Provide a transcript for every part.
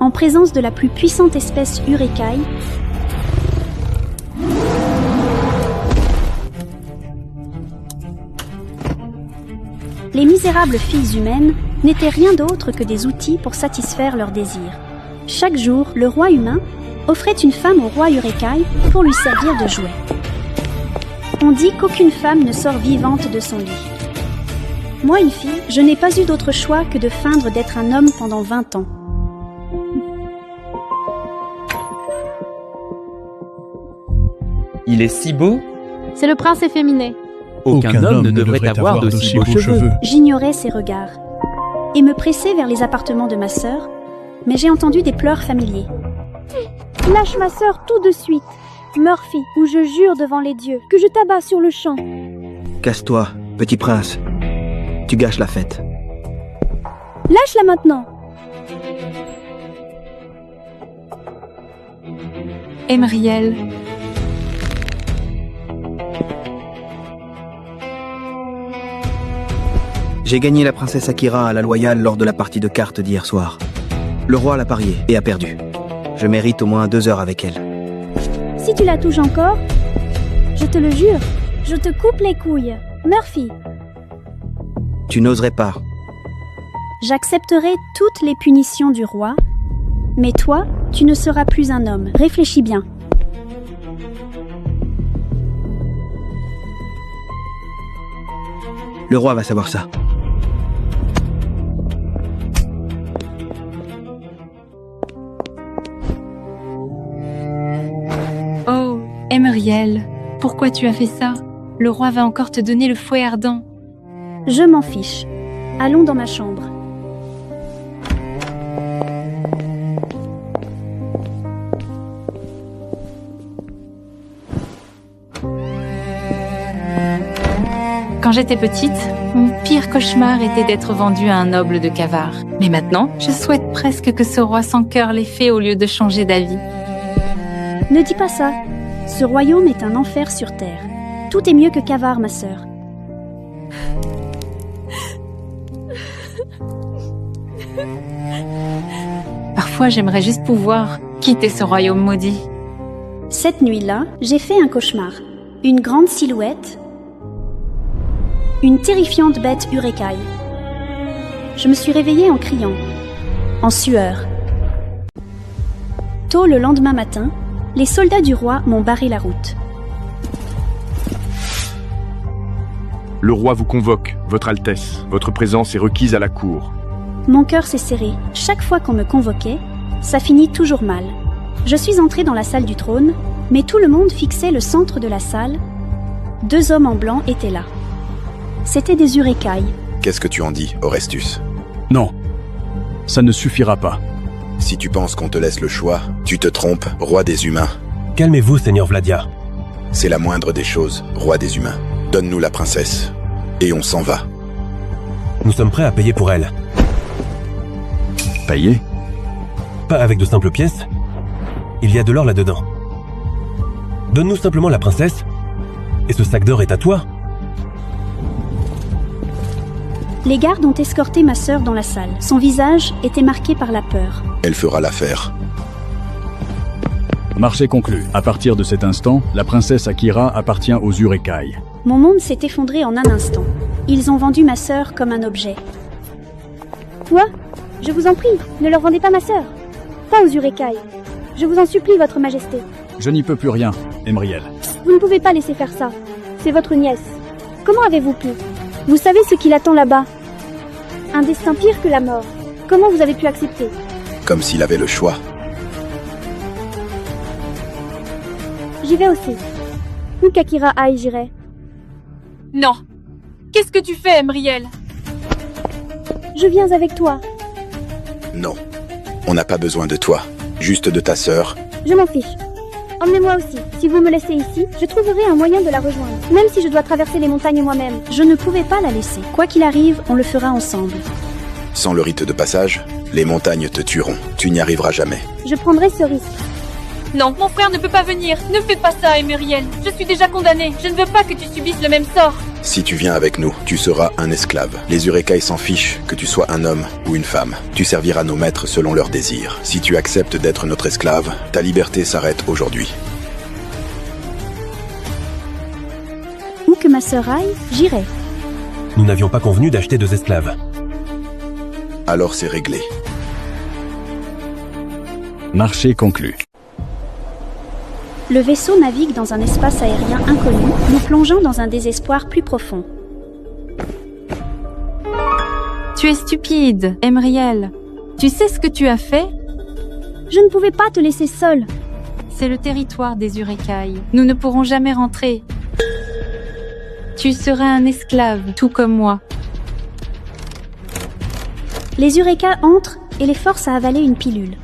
en présence de la plus puissante espèce Urekai, les misérables filles humaines n'étaient rien d'autre que des outils pour satisfaire leurs désirs. Chaque jour, le roi humain offrait une femme au roi Urekai pour lui servir de jouet. On dit qu'aucune femme ne sort vivante de son lit. Moi, une fille, je n'ai pas eu d'autre choix que de feindre d'être un homme pendant 20 ans. Il est si beau. C'est le prince efféminé. Aucun homme ne devrait avoir d'aussi beaux cheveux. J'ignorais ses regards et me pressais vers les appartements de ma sœur, mais j'ai entendu des pleurs familiers. Lâche ma sœur tout de suite, Murphy, ou je jure devant les dieux que je t'abats sur le champ. Casse-toi, petit prince. Tu gâches la fête. Lâche-la maintenant. Emriel. J'ai gagné la princesse Akira à la loyale lors de la partie de cartes d'hier soir. Le roi l'a parié et a perdu. Je mérite au moins 2 heures avec elle. Si tu la touches encore, je te le jure, je te coupe les couilles. Murphy. Tu n'oserais pas. J'accepterai toutes les punitions du roi, mais toi, tu ne seras plus un homme. Réfléchis bien. Le roi va savoir ça. Oh, Emriel, pourquoi tu as fait ça? Le roi va encore te donner le fouet ardent. Je m'en fiche. Allons dans ma chambre. Quand j'étais petite, mon pire cauchemar était d'être vendue à un noble de Kavar. Mais maintenant, je souhaite presque que ce roi sans cœur l'ait fait au lieu de changer d'avis. Ne dis pas ça. Ce royaume est un enfer sur terre. Tout est mieux que Kavar, ma sœur. Parfois, j'aimerais juste pouvoir quitter ce royaume maudit. Cette nuit-là, j'ai fait un cauchemar. Une grande silhouette, une terrifiante bête Urekai. Je me suis réveillée en criant, en sueur. Tôt le lendemain matin, les soldats du roi m'ont barré la route. Le roi vous convoque, Votre Altesse. Votre présence est requise à la cour. Mon cœur s'est serré. Chaque fois qu'on me convoquait, ça finit toujours mal. Je suis entrée dans la salle du trône, mais tout le monde fixait le centre de la salle. 2 hommes en blanc étaient là. C'étaient des Urekai. Qu'est-ce que tu en dis, Orestus? Non, ça ne suffira pas. Si tu penses qu'on te laisse le choix, tu te trompes, roi des humains. Calmez-vous, Seigneur Vladia. C'est la moindre des choses, roi des humains. Donne-nous la princesse, et on s'en va. Nous sommes prêts à payer pour elle. Payer? Pas avec de simples pièces. Il y a de l'or là-dedans. Donne-nous simplement la princesse, et ce sac d'or est à toi. Les gardes ont escorté ma sœur dans la salle. Son visage était marqué par la peur. Elle fera l'affaire. Marché conclu. À partir de cet instant, la princesse Akira appartient aux Urekai. Mon monde s'est effondré en un instant. Ils ont vendu ma sœur comme un objet. Quoi? Je vous en prie, ne leur vendez pas ma sœur. Pas aux Urekai. Je vous en supplie, votre majesté. Je n'y peux plus rien, Emriel. Vous ne pouvez pas laisser faire ça. C'est votre nièce. Comment avez-vous pu? Vous savez ce qui l'attend là-bas. Un destin pire que la mort. Comment vous avez pu accepter? Comme s'il avait le choix. J'y vais aussi. Où qu'Akira aille, j'irai. Non. Qu'est-ce que tu fais, Emriel? Je viens avec toi. Non. On n'a pas besoin de toi. Juste de ta sœur. Je m'en fiche. Emmenez-moi aussi. Si vous me laissez ici, je trouverai un moyen de la rejoindre. Même si je dois traverser les montagnes moi-même. Je ne pouvais pas la laisser. Quoi qu'il arrive, on le fera ensemble. Sans le rite de passage, les montagnes te tueront. Tu n'y arriveras jamais. Je prendrai ce risque. Non, mon frère ne peut pas venir. Ne fais pas ça, Emriel. Je suis déjà condamnée. Je ne veux pas que tu subisses le même sort. Si tu viens avec nous, tu seras un esclave. Les Urek-hai s'en fichent que tu sois un homme ou une femme. Tu serviras nos maîtres selon leurs désirs. Si tu acceptes d'être notre esclave, ta liberté s'arrête aujourd'hui. Où que ma sœur aille, j'irai. Nous n'avions pas convenu d'acheter 2 esclaves. Alors c'est réglé. Marché conclu. Le vaisseau navigue dans un espace aérien inconnu, nous plongeant dans un désespoir plus profond. Tu es stupide, Emriel. Tu sais ce que tu as fait? Je ne pouvais pas te laisser seule. C'est le territoire des Urek-hai. Nous ne pourrons jamais rentrer. Tu seras un esclave, tout comme moi. Les Urek-hai entrent et les forcent à avaler une pilule.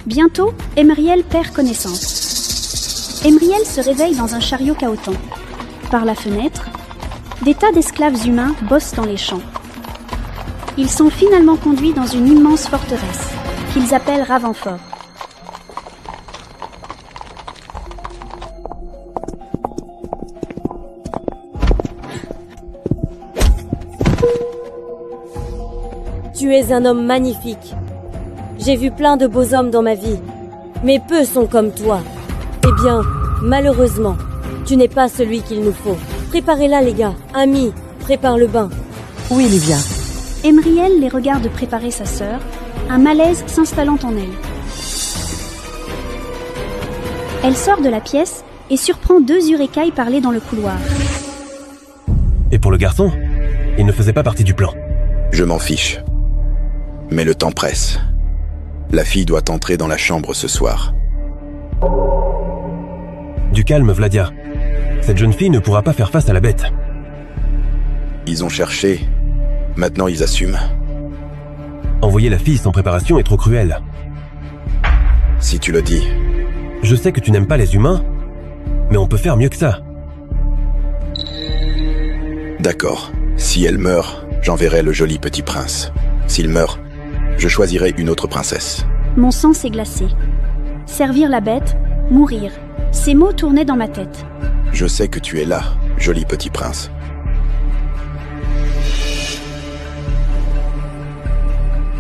Bientôt, Emriel perd connaissance. Emriel se réveille dans un chariot cahotant. Par la fenêtre, des tas d'esclaves humains bossent dans les champs. Ils sont finalement conduits dans une immense forteresse, qu'ils appellent Ravenfort. Tu es un homme magnifique. J'ai vu plein de beaux hommes dans ma vie, mais peu sont comme toi. Eh bien, malheureusement, tu n'es pas celui qu'il nous faut. Préparez-la, les gars. Ami, prépare le bain. Oui, Livia. Emriel les regarde préparer sa sœur, un malaise s'installant en elle. Elle sort de la pièce et surprend 2 Urek-hai parler dans le couloir. Et pour le garçon, il ne faisait pas partie du plan. Je m'en fiche. Mais le temps presse. La fille doit entrer dans la chambre ce soir. Du calme, Vladia. Cette jeune fille ne pourra pas faire face à la bête. Ils ont cherché. Maintenant, ils assument. Envoyer la fille sans préparation est trop cruel. Si tu le dis. Je sais que tu n'aimes pas les humains, mais on peut faire mieux que ça. D'accord. Si elle meurt, j'enverrai le joli petit prince. S'il meurt, je choisirai une autre princesse. Mon sang s'est glacé. Servir la bête, mourir. Ces mots tournaient dans ma tête. Je sais que tu es là, joli petit prince.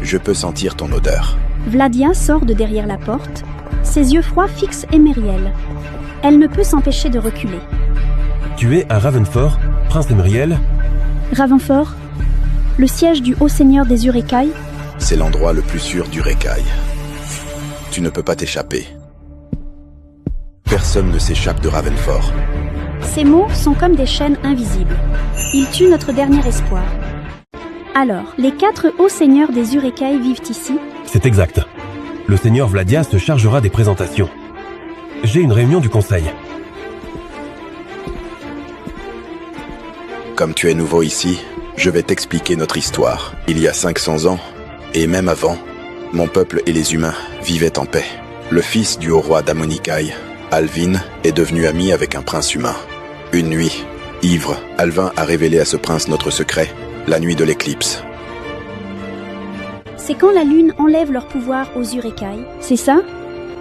Je peux sentir ton odeur. Vladia sort de derrière la porte. Ses yeux froids fixent Emriel. Elle ne peut s'empêcher de reculer. Tu es à Ravenfort, prince Emriel. Ravenfort, le siège du haut seigneur des Urek-hai. C'est l'endroit le plus sûr d'Urek-hai. Tu ne peux pas t'échapper. Personne ne s'échappe de Ravenfort. Ces mots sont comme des chaînes invisibles. Ils tuent notre dernier espoir. Alors, les 4 hauts seigneurs des Urek-hai vivent ici? C'est exact. Le seigneur Vladia se chargera des présentations. J'ai une réunion du conseil. Comme tu es nouveau ici, je vais t'expliquer notre histoire. Il y a 500 ans, et même avant, mon peuple et les humains vivaient en paix. Le fils du haut roi d'Amonikai, Alvin, est devenu ami avec un prince humain. Une nuit, ivre, Alvin a révélé à ce prince notre secret, la nuit de l'éclipse. C'est quand la lune enlève leur pouvoir aux Urek-hai, c'est ça?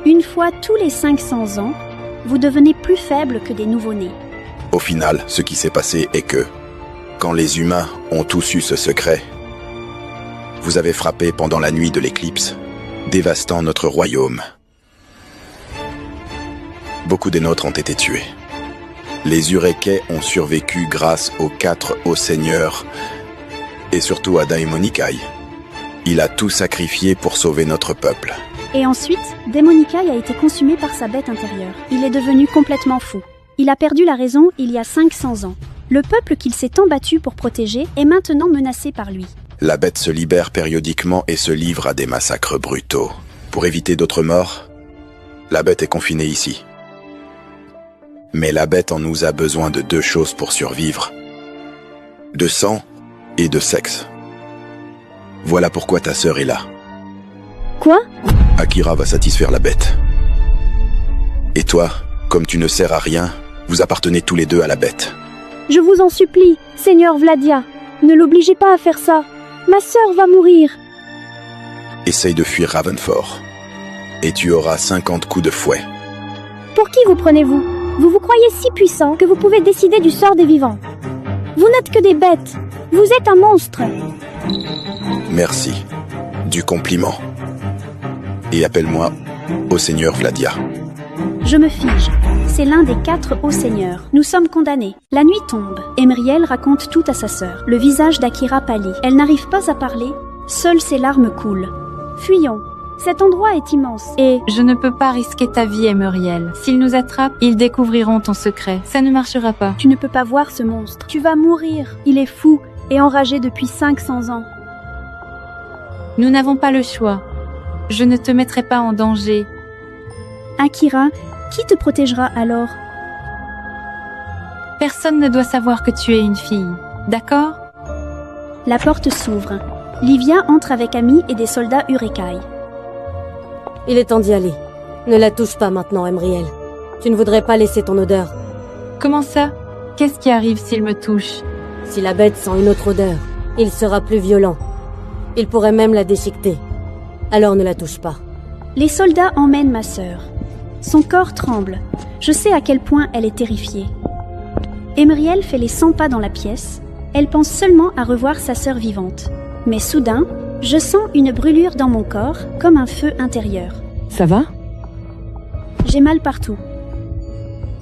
Une fois tous les 500 ans, vous devenez plus faibles que des nouveau-nés. Au final, ce qui s'est passé est que, quand les humains ont tous eu ce secret, vous avez frappé pendant la nuit de l'éclipse, dévastant notre royaume. Beaucoup des nôtres ont été tués. Les Urek-hai ont survécu grâce aux 4 hauts seigneurs et surtout à Daemonikai. Il a tout sacrifié pour sauver notre peuple. Et ensuite, Daemonikai a été consumé par sa bête intérieure. Il est devenu complètement fou. Il a perdu la raison il y a 500 ans. Le peuple qu'il s'est tant battu pour protéger est maintenant menacé par lui. La bête se libère périodiquement et se livre à des massacres brutaux. Pour éviter d'autres morts, la bête est confinée ici. Mais la bête en nous a besoin de 2 choses pour survivre. De sang et de sexe. Voilà pourquoi ta sœur est là. Quoi? Akira va satisfaire la bête. Et toi, comme tu ne sers à rien, vous appartenez tous les 2 à la bête. Je vous en supplie, Seigneur Vladia, ne l'obligez pas à faire ça. Ma sœur va mourir. Essaye de fuir Ravenfort. Et tu auras 50 coups de fouet. Pour qui vous prenez-vous? Vous vous croyez si puissant que vous pouvez décider du sort des vivants. Vous n'êtes que des bêtes. Vous êtes un monstre. Merci. Du compliment. Et appelle-moi au seigneur Vladia. Je me fige. C'est l'un des 4 hauts seigneurs. Nous sommes condamnés. La nuit tombe. Emriel raconte tout à sa sœur. Le visage d'Akira pâlit. Elle n'arrive pas à parler. Seules ses larmes coulent. Fuyons. Cet endroit est immense et... Je ne peux pas risquer ta vie, Emeriel. S'ils nous attrapent, ils découvriront ton secret. Ça ne marchera pas. Tu ne peux pas voir ce monstre. Tu vas mourir. Il est fou et enragé depuis 500 ans. Nous n'avons pas le choix. Je ne te mettrai pas en danger. Akira, qui te protégera alors? Personne ne doit savoir que tu es une fille. D'accord? La porte s'ouvre. Livia entre avec Ami et des soldats Urekai. Il est temps d'y aller. Ne la touche pas maintenant, Emriel. Tu ne voudrais pas laisser ton odeur. Comment ça? Qu'est-ce qui arrive s'il me touche? Si la bête sent une autre odeur, il sera plus violent. Il pourrait même la déchiqueter. Alors ne la touche pas. Les soldats emmènent ma sœur. Son corps tremble. Je sais à quel point elle est terrifiée. Emriel fait les 100 pas dans la pièce. Elle pense seulement à revoir sa sœur vivante. Mais soudain, je sens une brûlure dans mon corps, comme un feu intérieur. Ça va? J'ai mal partout.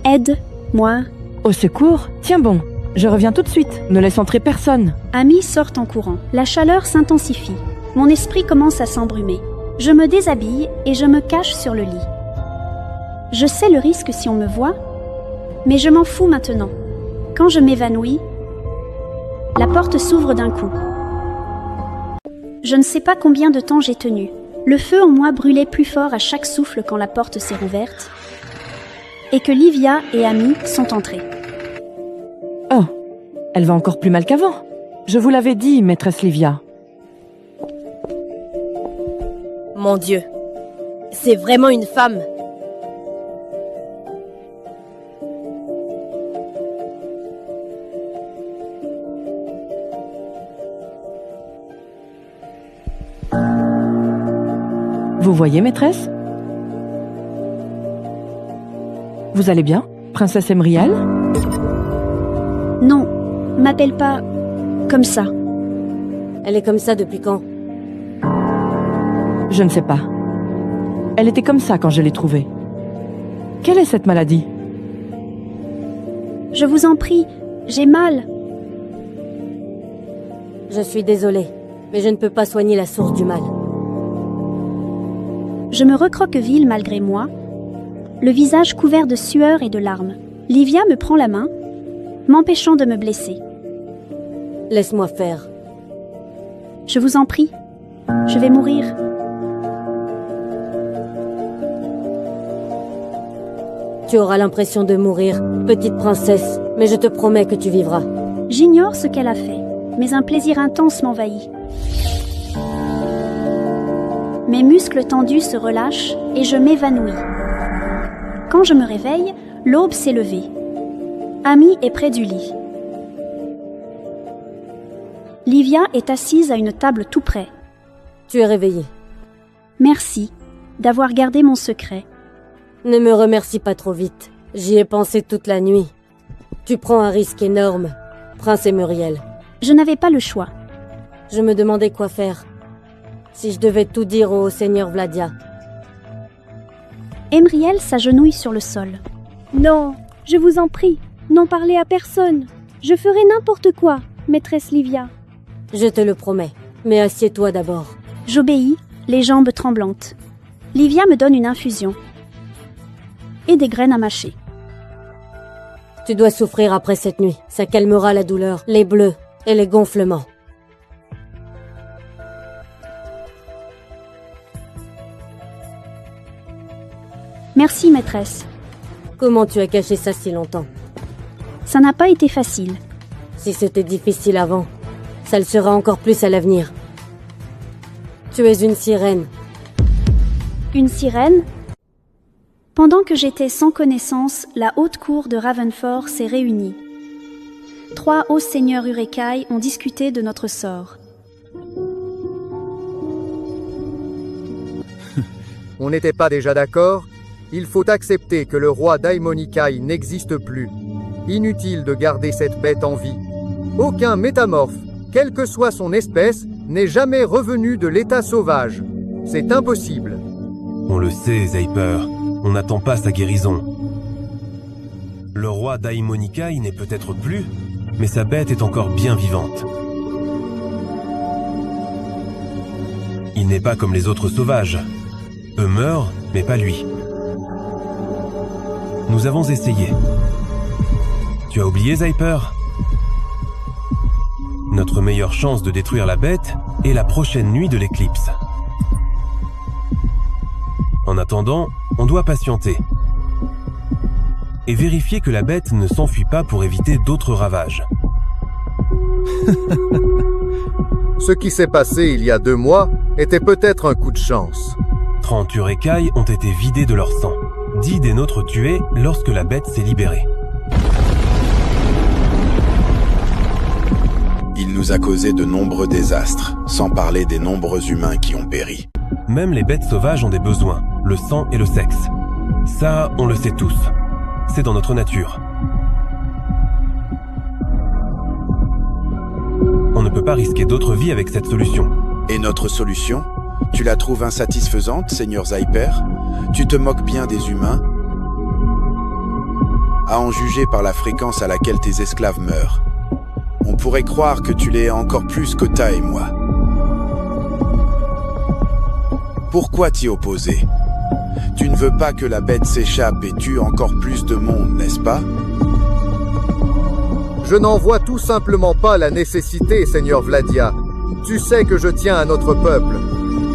Aide, moi. Au secours? Tiens bon, je reviens tout de suite. Ne laisse entrer personne. Ami sort en courant. La chaleur s'intensifie. Mon esprit commence à s'embrumer. Je me déshabille et je me cache sur le lit. Je sais le risque si on me voit, mais je m'en fous maintenant. Quand je m'évanouis, la porte s'ouvre d'un coup. Je ne sais pas combien de temps j'ai tenu. Le feu en moi brûlait plus fort à chaque souffle quand la porte s'est rouverte et que Livia et Ami sont entrés. Oh, elle va encore plus mal qu'avant. Je vous l'avais dit, maîtresse Livia. Mon Dieu, c'est vraiment une femme. Vous voyez, maîtresse? Vous allez bien, princesse Emriel? Non, m'appelle pas comme ça. Elle est comme ça depuis quand? Je ne sais pas. Elle était comme ça quand je l'ai trouvée. Quelle est cette maladie? Je vous en prie, j'ai mal. Je suis désolée, mais je ne peux pas soigner la source du mal. Je me recroqueville malgré moi, le visage couvert de sueur et de larmes. Livia me prend la main, m'empêchant de me blesser. Laisse-moi faire. Je vous en prie, je vais mourir. Tu auras l'impression de mourir, petite princesse, mais je te promets que tu vivras. J'ignore ce qu'elle a fait, mais un plaisir intense m'envahit. Mes muscles tendus se relâchent et je m'évanouis. Quand je me réveille, l'aube s'est levée. Ami est près du lit. Livia est assise à une table tout près. Tu es réveillée. Merci d'avoir gardé mon secret. Ne me remercie pas trop vite. J'y ai pensé toute la nuit. Tu prends un risque énorme, prince Emeriel. Je n'avais pas le choix. Je me demandais quoi faire. Si je devais tout dire au seigneur Vladia. Emriel s'agenouille sur le sol. Non, je vous en prie, n'en parlez à personne. Je ferai n'importe quoi, maîtresse Livia. Je te le promets, mais assieds-toi d'abord. J'obéis, les jambes tremblantes. Livia me donne une infusion et des graines à mâcher. Tu dois souffrir après cette nuit. Ça calmera la douleur, les bleus et les gonflements. Merci, maîtresse. Comment tu as caché ça si longtemps? Ça n'a pas été facile. Si c'était difficile avant, ça le sera encore plus à l'avenir. Tu es une sirène. Une sirène? Pendant que j'étais sans connaissance, la haute cour de Ravenfort s'est réunie. 3 hauts seigneurs Urekai ont discuté de notre sort. On n'était pas déjà d'accord? Il faut accepter que le roi Daimonikai n'existe plus. Inutile de garder cette bête en vie. Aucun métamorphe, quelle que soit son espèce, n'est jamais revenu de l'état sauvage. C'est impossible. On le sait, Zyper. On n'attend pas sa guérison. Le roi Daimonikai n'est peut-être plus, mais sa bête est encore bien vivante. Il n'est pas comme les autres sauvages. Eux meurent, mais pas lui. Nous avons essayé. Tu as oublié, Zyper? Notre meilleure chance de détruire la bête est la prochaine nuit de l'éclipse. En attendant, on doit patienter. Et vérifier que la bête ne s'enfuit pas pour éviter d'autres ravages. Ce qui s'est passé il y a 2 mois était peut-être un coup de chance. 30 Urekai ont été vidés de leur sang. 10 des nôtres tués lorsque la bête s'est libérée. Il nous a causé de nombreux désastres, sans parler des nombreux humains qui ont péri. Même les bêtes sauvages ont des besoins, le sang et le sexe. Ça, on le sait tous. C'est dans notre nature. On ne peut pas risquer d'autres vies avec cette solution. Et notre solution? Tu la trouves insatisfaisante, Seigneur Zyper? Tu te moques bien des humains? À en juger par la fréquence à laquelle tes esclaves meurent, on pourrait croire que tu l'es encore plus que Ta et moi. Pourquoi t'y opposer? Tu ne veux pas que la bête s'échappe et tue encore plus de monde, n'est-ce pas? Je n'en vois tout simplement pas la nécessité, Seigneur Vladia. Tu sais que je tiens à notre peuple.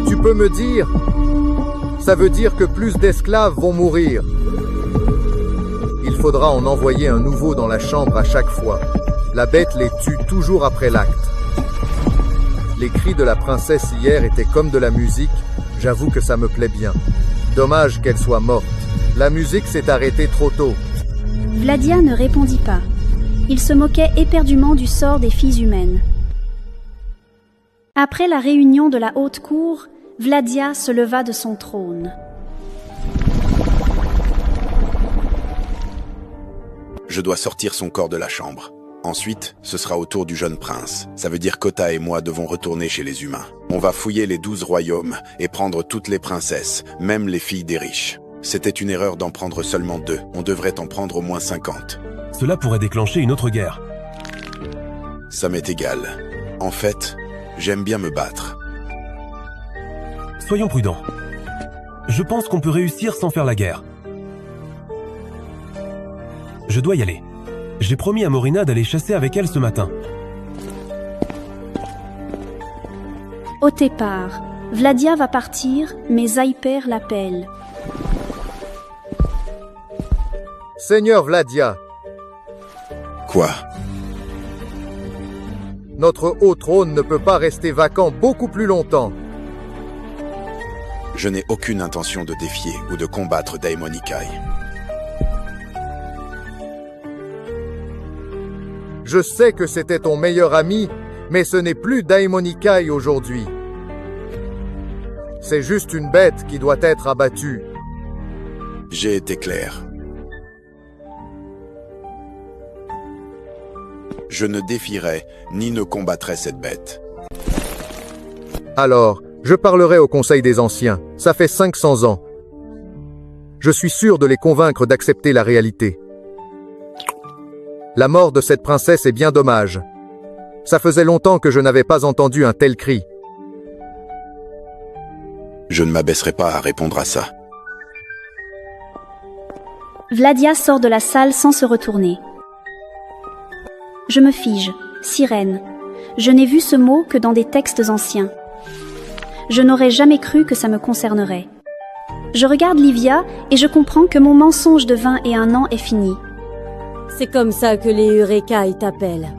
Tu peux me dire... Ça veut dire que plus d'esclaves vont mourir. Il faudra en envoyer un nouveau dans la chambre à chaque fois. La bête les tue toujours après l'acte. Les cris de la princesse hier étaient comme de la musique. J'avoue que ça me plaît bien. Dommage qu'elle soit morte. La musique s'est arrêtée trop tôt. Vladia ne répondit pas. Il se moquait éperdument du sort des filles humaines. Après la réunion de la haute cour, Vladia se leva de son trône. Je dois sortir son corps de la chambre. Ensuite, ce sera au tour du jeune prince. Ça veut dire qu'Ota et moi devons retourner chez les humains. On va fouiller les 12 royaumes et prendre toutes les princesses, même les filles des riches. C'était une erreur d'en prendre seulement 2. On devrait en prendre au moins 50. Cela pourrait déclencher une autre guerre. Ça m'est égal. En fait, j'aime bien me battre. Soyons prudents. Je pense qu'on peut réussir sans faire la guerre. Je dois y aller. J'ai promis à Morina d'aller chasser avec elle ce matin. Au départ, Vladia va partir, mais Zyper l'appelle. Seigneur Vladia. Quoi? Notre haut trône ne peut pas rester vacant beaucoup plus longtemps. Je n'ai aucune intention de défier ou de combattre Daimonikai. Je sais que c'était ton meilleur ami, mais ce n'est plus Daimonikai aujourd'hui. C'est juste une bête qui doit être abattue. J'ai été clair. Je ne défierai ni ne combattrai cette bête. Alors, je parlerai au Conseil des Anciens. Ça fait 500 ans. Je suis sûr de les convaincre d'accepter la réalité. La mort de cette princesse est bien dommage. Ça faisait longtemps que je n'avais pas entendu un tel cri. Je ne m'abaisserai pas à répondre à ça. Vladia sort de la salle sans se retourner. Je me fige, sirène. Je n'ai vu ce mot que dans des textes anciens. Je n'aurais jamais cru que ça me concernerait. Je regarde Livia et je comprends que mon mensonge de 21 ans est fini. C'est comme ça que les Urekai t'appellent.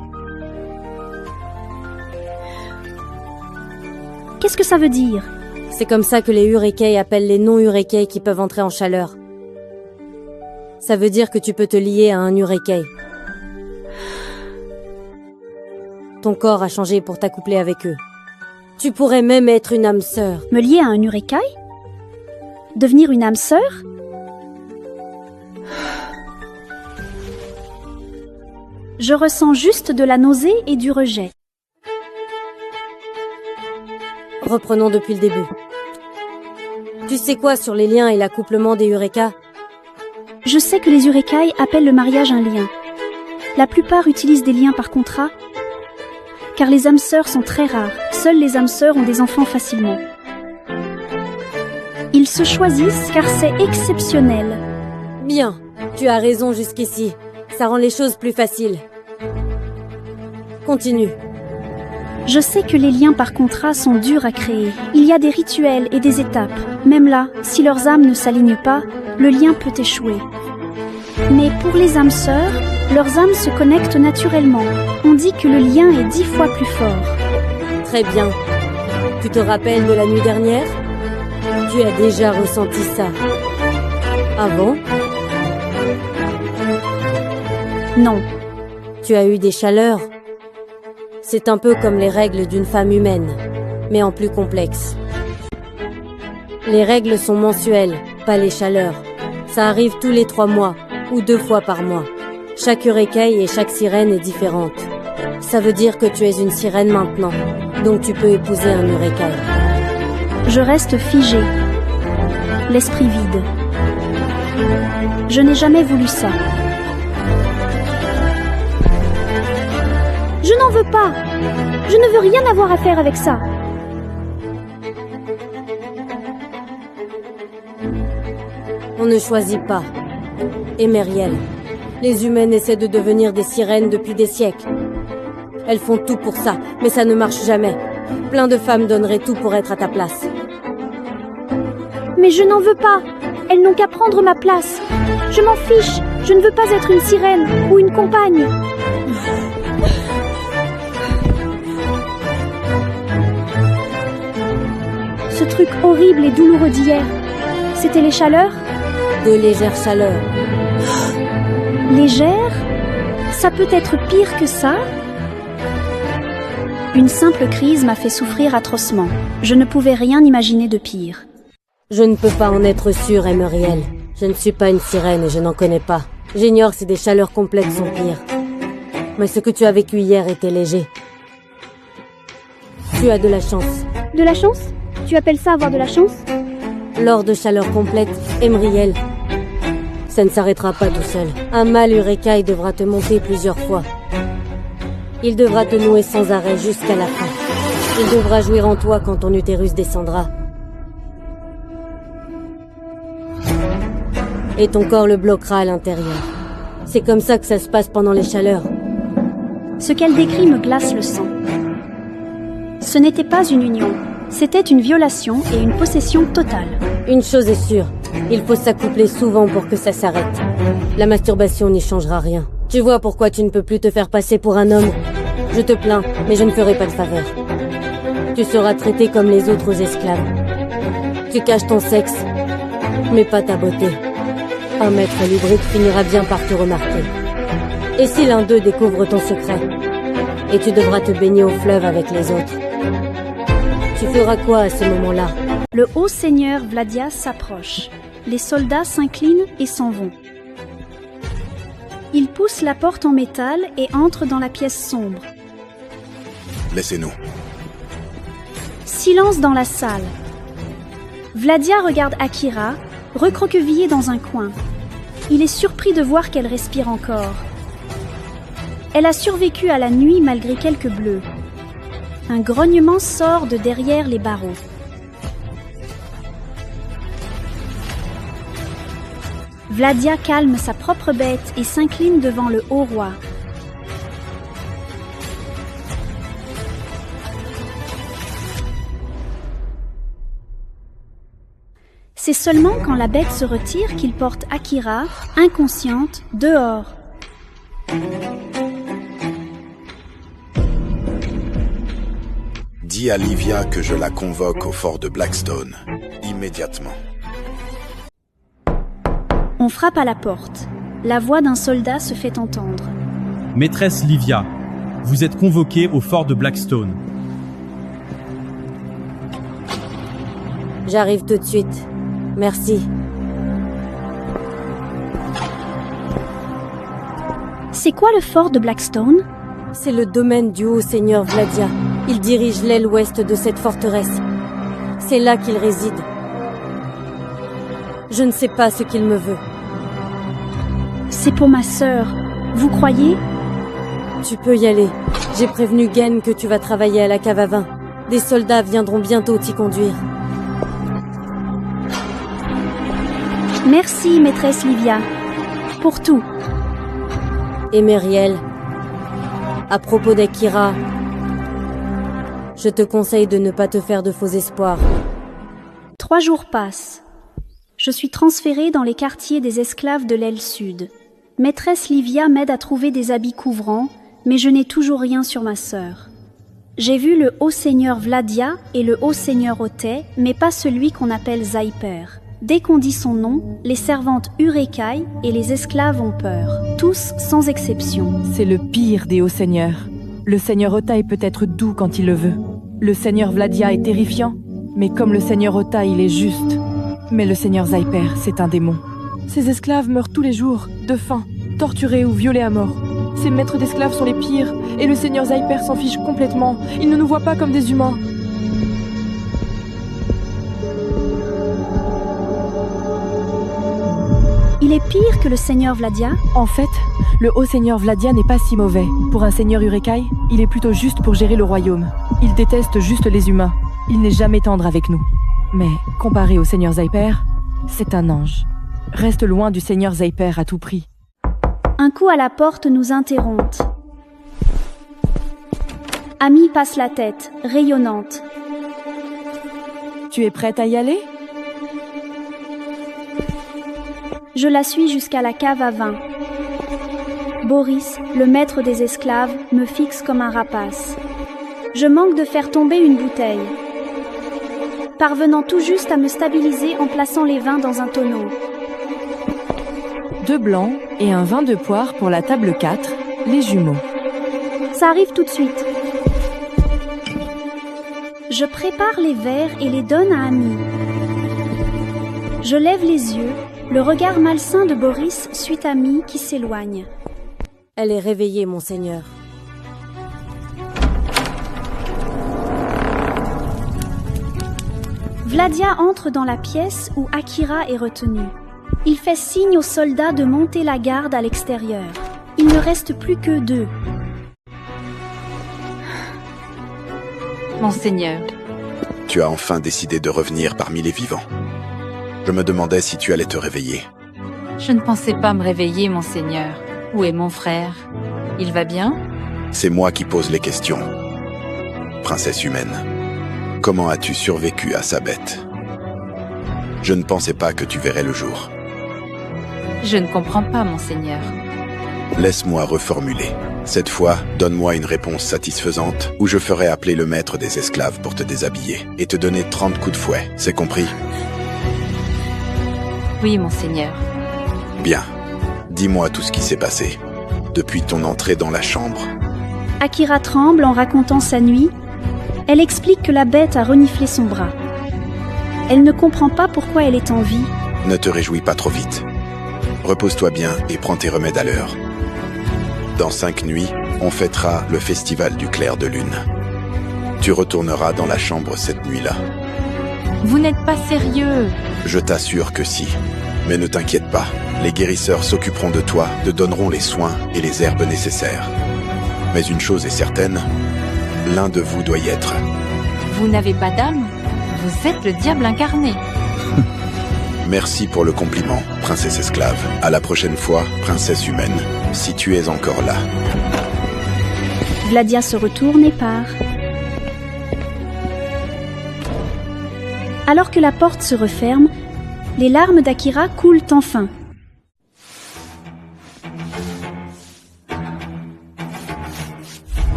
Qu'est-ce que ça veut dire? C'est comme ça que les Urekai appellent les non-Urekai qui peuvent entrer en chaleur. Ça veut dire que tu peux te lier à un Urekai. Ton corps a changé pour t'accoupler avec eux. Tu pourrais même être une âme sœur. Me lier à un Urekai? Devenir une âme sœur? Je ressens juste de la nausée et du rejet. Reprenons depuis le début. Tu sais quoi sur les liens et l'accouplement des Eureka? Je sais que les Urekai appellent le mariage un lien. La plupart utilisent des liens par contrat, car les âmes sœurs sont très rares. Seules les âmes sœurs ont des enfants facilement. Ils se choisissent car c'est exceptionnel. Bien, tu as raison jusqu'ici. Ça rend les choses plus faciles. Continue. Je sais que les liens par contrat sont durs à créer. Il y a des rituels et des étapes. Même là, si leurs âmes ne s'alignent pas, le lien peut échouer. Mais pour les âmes sœurs, leurs âmes se connectent naturellement. On dit que le lien est 10 fois plus fort. Très bien. Tu te rappelles de la nuit dernière? Tu as déjà ressenti ça. Avant? Non. Tu as eu des chaleurs? C'est un peu comme les règles d'une femme humaine, mais en plus complexe. Les règles sont mensuelles, pas les chaleurs. Ça arrive tous les 3 mois, ou 2 fois par mois. Chaque Urekai et chaque sirène est différente. Ça veut dire que tu es une sirène maintenant, donc tu peux épouser un Urekai. Je reste figée, l'esprit vide. Je n'ai jamais voulu ça. Je n'en veux pas. Je ne veux rien avoir à faire avec ça. On ne choisit pas. Emeriel, les humaines essaient de devenir des sirènes depuis des siècles. Elles font tout pour ça, mais ça ne marche jamais. Plein de femmes donneraient tout pour être à ta place. Mais je n'en veux pas. Elles n'ont qu'à prendre ma place. Je m'en fiche. Je ne veux pas être une sirène ou une compagne. Ce truc horrible et douloureux d'hier, c'était les chaleurs? De légères chaleurs. Légères? Ça peut être pire que ça? Une simple crise m'a fait souffrir atrocement. Je ne pouvais rien imaginer de pire. Je ne peux pas en être sûre, Emeriel. Je ne suis pas une sirène et je n'en connais pas. J'ignore si des chaleurs complètes sont pires. Mais ce que tu as vécu hier était léger. Tu as de la chance. De la chance? Tu appelles ça avoir de la chance? Lors de chaleurs complètes, Emeriel, ça ne s'arrêtera pas tout seul. Un mâle Urekai devra te monter plusieurs fois. Il devra te nouer sans arrêt jusqu'à la fin. Il devra jouir en toi quand ton utérus descendra. Et ton corps le bloquera à l'intérieur. C'est comme ça que ça se passe pendant les chaleurs. Ce qu'elle décrit me glace le sang. Ce n'était pas une union, c'était une violation et une possession totale. Une chose est sûre, il faut s'accoupler souvent pour que ça s'arrête. La masturbation n'y changera rien. Tu vois pourquoi tu ne peux plus te faire passer pour un homme? Je te plains, mais je ne ferai pas de faveur. Tu seras traité comme les autres esclaves. Tu caches ton sexe, mais pas ta beauté. Un maître lubrique finira bien par te remarquer. Et si l'un d'eux découvre ton secret? Et tu devras te baigner au fleuve avec les autres. Tu feras quoi à ce moment-là? Le haut seigneur Vladia s'approche. Les soldats s'inclinent et s'en vont. Il pousse la porte en métal et entre dans la pièce sombre. Laissez-nous. Silence dans la salle. Vladia regarde Akira, recroquevillée dans un coin. Il est surpris de voir qu'elle respire encore. Elle a survécu à la nuit malgré quelques bleus. Un grognement sort de derrière les barreaux. Vladia calme sa propre bête et s'incline devant le haut roi. C'est seulement quand la bête se retire qu'il porte Akira, inconsciente, dehors. Dis à Livia que je la convoque au fort de Blackstone, immédiatement. On frappe à la porte. La voix d'un soldat se fait entendre. Maîtresse Livia, vous êtes convoquée au fort de Blackstone. J'arrive tout de suite. Merci. C'est quoi le fort de Blackstone? C'est le domaine du haut seigneur Vladia. Il dirige l'aile ouest de cette forteresse. C'est là qu'il réside. Je ne sais pas ce qu'il me veut. C'est pour ma sœur. Vous croyez? Tu peux y aller. J'ai prévenu Gen que tu vas travailler à la cave à vin. Des soldats viendront bientôt t'y conduire. Merci, maîtresse Livia. Pour tout. Et Myriel, à propos d'Akira, je te conseille de ne pas te faire de faux espoirs. 3 jours passent. Je suis transférée dans les quartiers des esclaves de l'aile sud. Maîtresse Livia m'aide à trouver des habits couvrants, mais je n'ai toujours rien sur ma sœur. J'ai vu le haut seigneur Vladia et le haut seigneur Otay, mais pas celui qu'on appelle Zaiper. Dès qu'on dit son nom, les servantes Urekai et les esclaves ont peur, tous sans exception. C'est le pire des hauts seigneurs. Le seigneur Otay peut être doux quand il le veut. Le seigneur Vladia est terrifiant, mais comme le seigneur Otay, il est juste. Mais le seigneur Zaiper, c'est un démon. Ces esclaves meurent tous les jours, de faim, torturés ou violés à mort. Ces maîtres d'esclaves sont les pires, et le seigneur Zaiper s'en fiche complètement. Il ne nous voit pas comme des humains. Il est pire que le seigneur Vladia? En fait, le haut seigneur Vladia n'est pas si mauvais. Pour un seigneur Urekai, il est plutôt juste pour gérer le royaume. Il déteste juste les humains. Il n'est jamais tendre avec nous. Mais, comparé au seigneur Zaiper, c'est un ange. Reste loin du seigneur Zaiper à tout prix. Un coup à la porte nous interrompt. Amy passe la tête, rayonnante. Tu es prête à y aller? Je la suis jusqu'à la cave à vin. Boris, le maître des esclaves, me fixe comme un rapace. Je manque de faire tomber une bouteille, parvenant tout juste à me stabiliser en plaçant les vins dans un tonneau. 2 blancs et un vin de poire pour la table 4, les jumeaux. Ça arrive tout de suite. Je prépare les verres et les donne à Amy. Je lève les yeux, le regard malsain de Boris suit Amy qui s'éloigne. Elle est réveillée, mon seigneur. Vladia entre dans la pièce où Akira est retenu. Il fait signe aux soldats de monter la garde à l'extérieur. Il ne reste plus que 2. Monseigneur. Tu as enfin décidé de revenir parmi les vivants. Je me demandais si tu allais te réveiller. Je ne pensais pas me réveiller, monseigneur. Où est mon frère? Il va bien? C'est moi qui pose les questions. Princesse humaine, comment as-tu survécu à sa bête? Je ne pensais pas que tu verrais le jour. Je ne comprends pas, monseigneur. Laisse-moi reformuler. Cette fois, donne-moi une réponse satisfaisante ou je ferai appeler le maître des esclaves pour te déshabiller et te donner 30 coups de fouet, c'est compris? Oui, monseigneur. Bien. Dis-moi tout ce qui s'est passé depuis ton entrée dans la chambre. Akira tremble en racontant sa nuit. Elle explique que la bête a reniflé son bras. Elle ne comprend pas pourquoi elle est en vie. Ne te réjouis pas trop vite. Repose-toi bien et prends tes remèdes à l'heure. Dans 5 nuits, on fêtera le festival du clair de lune. Tu retourneras dans la chambre cette nuit-là. Vous n'êtes pas sérieux. Je t'assure que si. Mais ne t'inquiète pas, les guérisseurs s'occuperont de toi, te donneront les soins et les herbes nécessaires. Mais une chose est certaine, l'un de vous doit y être. Vous n'avez pas d'âme? Vous êtes le diable incarné. Merci pour le compliment, princesse esclave. À la prochaine fois, princesse humaine, si tu es encore là. Vladia se retourne et part. Alors que la porte se referme, les larmes d'Akira coulent enfin.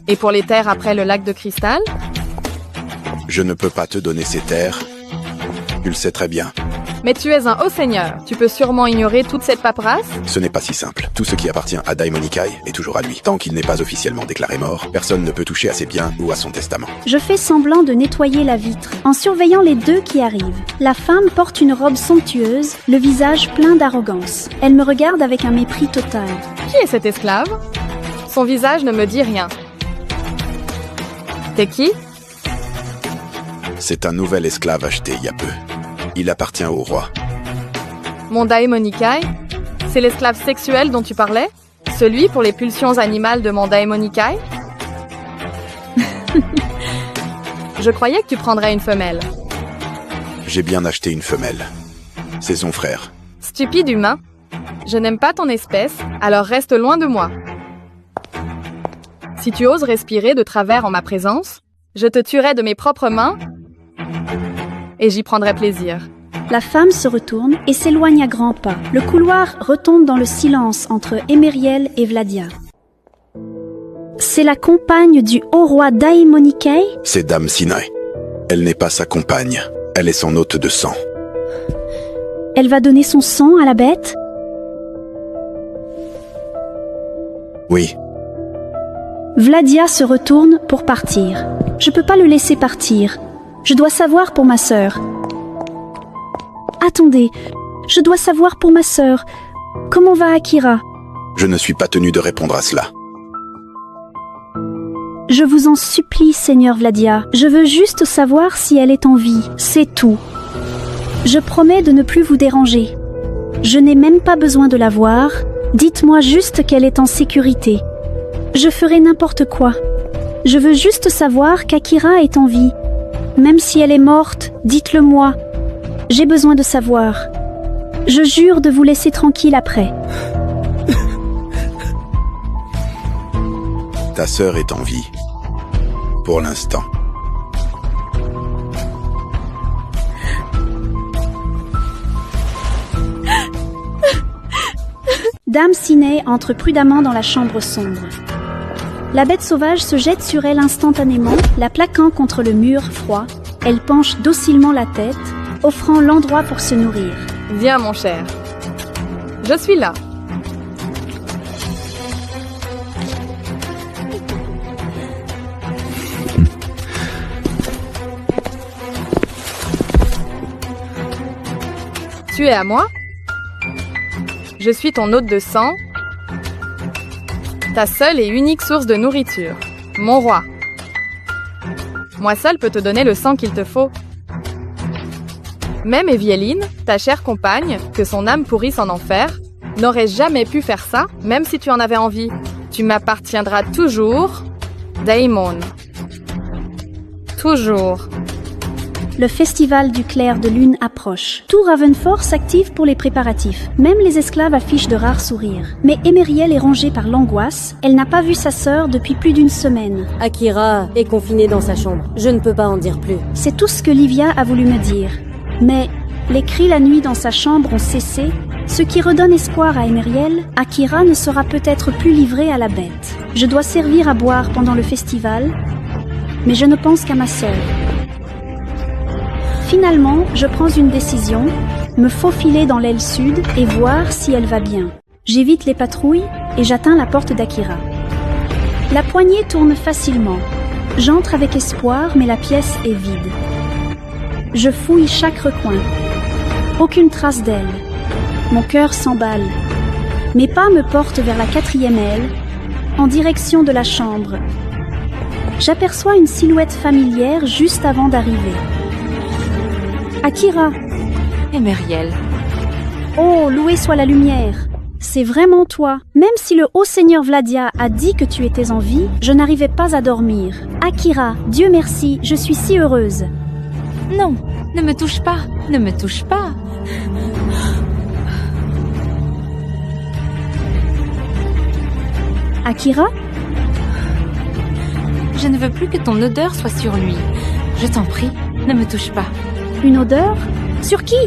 Et pour les terres après le lac de cristal? Je ne peux pas te donner ces terres. Tu le sais très bien. Mais tu es un haut seigneur. Tu peux sûrement ignorer toute cette paperasse? Ce n'est pas si simple. Tout ce qui appartient à Daimonikai est toujours à lui. Tant qu'il n'est pas officiellement déclaré mort, personne ne peut toucher à ses biens ou à son testament. Je fais semblant de nettoyer la vitre, en surveillant les deux qui arrivent. La femme porte une robe somptueuse, le visage plein d'arrogance. Elle me regarde avec un mépris total. Qui est cet esclave? Son visage ne me dit rien. T'es qui? C'est un nouvel esclave acheté il y a peu. Il appartient au roi. Mon Daimonikai? C'est l'esclave sexuel dont tu parlais? Celui pour les pulsions animales de mon Daimonikai? Je croyais que tu prendrais une femelle. J'ai bien acheté une femelle. C'est son frère. Stupide humain. Je n'aime pas ton espèce, alors reste loin de moi. Si tu oses respirer de travers en ma présence, je te tuerai de mes propres mains et j'y prendrai plaisir. La femme se retourne et s'éloigne à grands pas. Le couloir retombe dans le silence entre Emeriel et Vladia. C'est la compagne du haut roi Daimonikai? C'est Dame Sinai. Elle n'est pas sa compagne. Elle est son hôte de sang. Elle va donner son sang à la bête? Oui. Vladia se retourne pour partir. Je peux pas le laisser partir. Je dois savoir pour ma sœur. Attendez, je dois savoir pour ma sœur. Comment va Akira? Je ne suis pas tenu de répondre à cela. Je vous en supplie, Seigneur Vladia. Je veux juste savoir si elle est en vie. C'est tout. Je promets de ne plus vous déranger. Je n'ai même pas besoin de la voir. Dites-moi juste qu'elle est en sécurité. Je ferai n'importe quoi. Je veux juste savoir qu'Akira est en vie. Même si elle est morte, dites-le moi. J'ai besoin de savoir. Je jure de vous laisser tranquille après. Ta sœur est en vie. Pour l'instant. Dame Sinai entre prudemment dans la chambre sombre. La bête sauvage se jette sur elle instantanément, la plaquant contre le mur froid. Elle penche docilement la tête, offrant l'endroit pour se nourrir. Viens, mon cher. Je suis là. Tu es à moi? Je suis ton hôte de sang, ta seule et unique source de nourriture, mon roi. Moi seul peux te donner le sang qu'il te faut. Même Evieline, ta chère compagne, que son âme pourrisse en enfer, n'aurait jamais pu faire ça, même si tu en avais envie. Tu m'appartiendras toujours, Daimon. Toujours. Le festival du clair de lune approche. Tout Ravenfort s'active pour les préparatifs. Même les esclaves affichent de rares sourires. Mais Emeriel est rongée par l'angoisse. Elle n'a pas vu sa sœur depuis plus d'une semaine. Akira est confinée dans sa chambre. Je ne peux pas en dire plus. C'est tout ce que Livia a voulu me dire. Mais les cris la nuit dans sa chambre ont cessé, ce qui redonne espoir à Emeriel. Akira ne sera peut-être plus livrée à la bête. Je dois servir à boire pendant le festival, mais je ne pense qu'à ma sœur. Finalement, je prends une décision, me faufiler dans l'aile sud et voir si elle va bien. J'évite les patrouilles et j'atteins la porte d'Akira. La poignée tourne facilement. J'entre avec espoir, mais la pièce est vide. Je fouille chaque recoin. Aucune trace d'elle. Mon cœur s'emballe. Mes pas me portent vers la 4e aile, en direction de la chambre. J'aperçois une silhouette familière juste avant d'arriver. Akira! Emeriel. Oh, loué soit la lumière! C'est vraiment toi. Même si le haut seigneur Vladia a dit que tu étais en vie, je n'arrivais pas à dormir. Akira, Dieu merci, je suis si heureuse. Non, ne me touche pas, ne me touche pas. Akira? Je ne veux plus que ton odeur soit sur lui. Je t'en prie, ne me touche pas. Une odeur? Sur qui?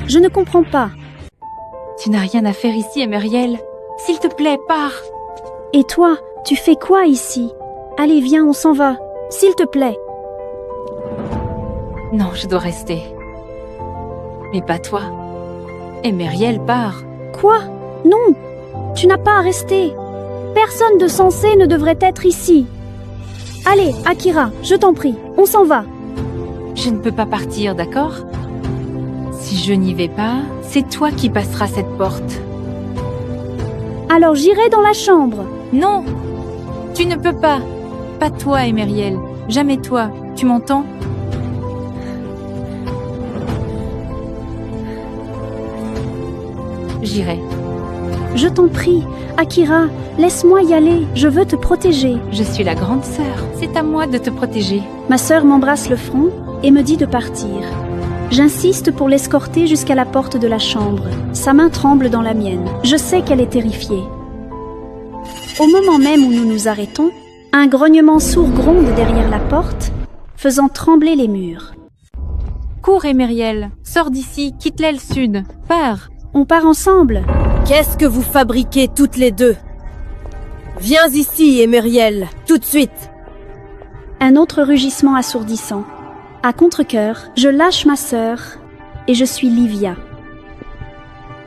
Je ne comprends pas. Tu n'as rien à faire ici, Emeriel. S'il te plaît, pars. Et toi, tu fais quoi ici? Allez, viens, on s'en va. S'il te plaît. Non, je dois rester. Mais pas toi. Et Myriel part. Quoi? Non! Tu n'as pas à rester. Personne de sensé ne devrait être ici. Allez, Akira, je t'en prie, on s'en va. Je ne peux pas partir, d'accord? Si je n'y vais pas, c'est toi qui passeras cette porte. Alors j'irai dans la chambre. Non! Tu ne peux pas. Pas toi, Myriel. Jamais toi. Tu m'entends? J'irai. Je t'en prie, Akira, laisse-moi y aller, je veux te protéger. Je suis la grande sœur, c'est à moi de te protéger. Ma sœur m'embrasse le front et me dit de partir. J'insiste pour l'escorter jusqu'à la porte de la chambre. Sa main tremble dans la mienne. Je sais qu'elle est terrifiée. Au moment même où nous nous arrêtons, un grognement sourd gronde derrière la porte, faisant trembler les murs. Cours, Myriel, sors d'ici, quitte l'aile sud, pars. On part ensemble. Qu'est-ce que vous fabriquez toutes les deux? Viens ici, Myriel, tout de suite. Un autre rugissement assourdissant. À contre-cœur, je lâche ma sœur et je suis Livia.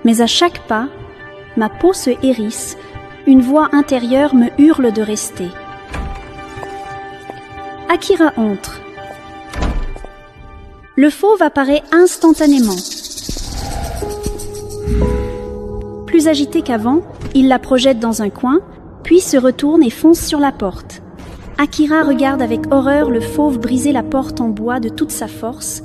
Mais à chaque pas, ma peau se hérisse, une voix intérieure me hurle de rester. Akira entre. Le fauve apparaît instantanément. Plus agité qu'avant, il la projette dans un coin, puis se retourne et fonce sur la porte. Akira regarde avec horreur le fauve briser la porte en bois de toute sa force,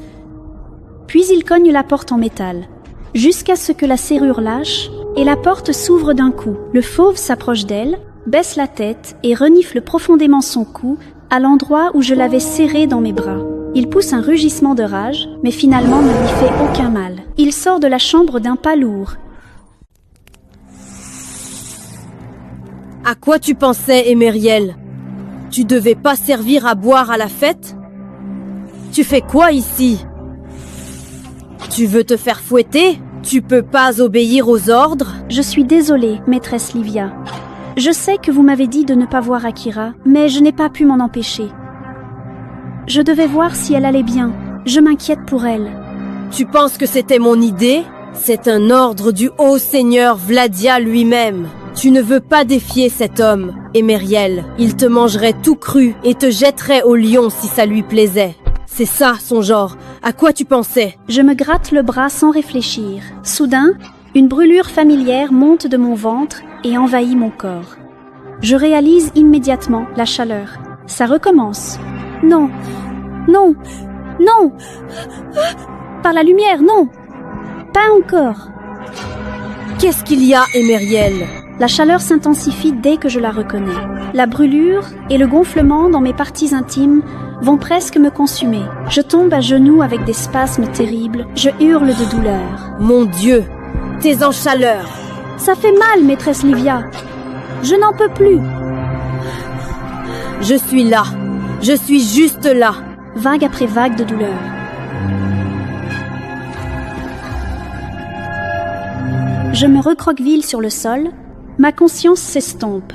puis il cogne la porte en métal, jusqu'à ce que la serrure lâche et la porte s'ouvre d'un coup. Le fauve s'approche d'elle, baisse la tête et renifle profondément son cou à l'endroit où je l'avais serré dans mes bras. Il pousse un rugissement de rage, mais finalement ne lui fait aucun mal. Il sort de la chambre d'un pas lourd. À quoi tu pensais, Myriel? Tu devais pas servir à boire à la fête? Tu fais quoi ici? Tu veux te faire fouetter? Tu peux pas obéir aux ordres? Je suis désolée, maîtresse Livia. Je sais que vous m'avez dit de ne pas voir Akira, mais je n'ai pas pu m'en empêcher. Je devais voir si elle allait bien. Je m'inquiète pour elle. Tu penses que c'était mon idée? C'est un ordre du haut seigneur Vladia lui-même. Tu ne veux pas défier cet homme, Myriel. Il te mangerait tout cru et te jetterait au lion si ça lui plaisait. C'est ça, son genre. À quoi tu pensais? Je me gratte le bras sans réfléchir. Soudain, une brûlure familière monte de mon ventre et envahit mon corps. Je réalise immédiatement la chaleur. Ça recommence. Non, non, non! Par la lumière, non! Pas encore! Qu'est-ce qu'il y a, Myriel? La chaleur s'intensifie dès que je la reconnais. La brûlure et le gonflement dans mes parties intimes vont presque me consumer. Je tombe à genoux avec des spasmes terribles. Je hurle de douleur. Mon Dieu! T'es en chaleur! Ça fait mal, maîtresse Livia. Je n'en peux plus. Je suis là. Je suis juste là. Vague après vague de douleur. Je me recroqueville sur le sol. Ma conscience s'estompe.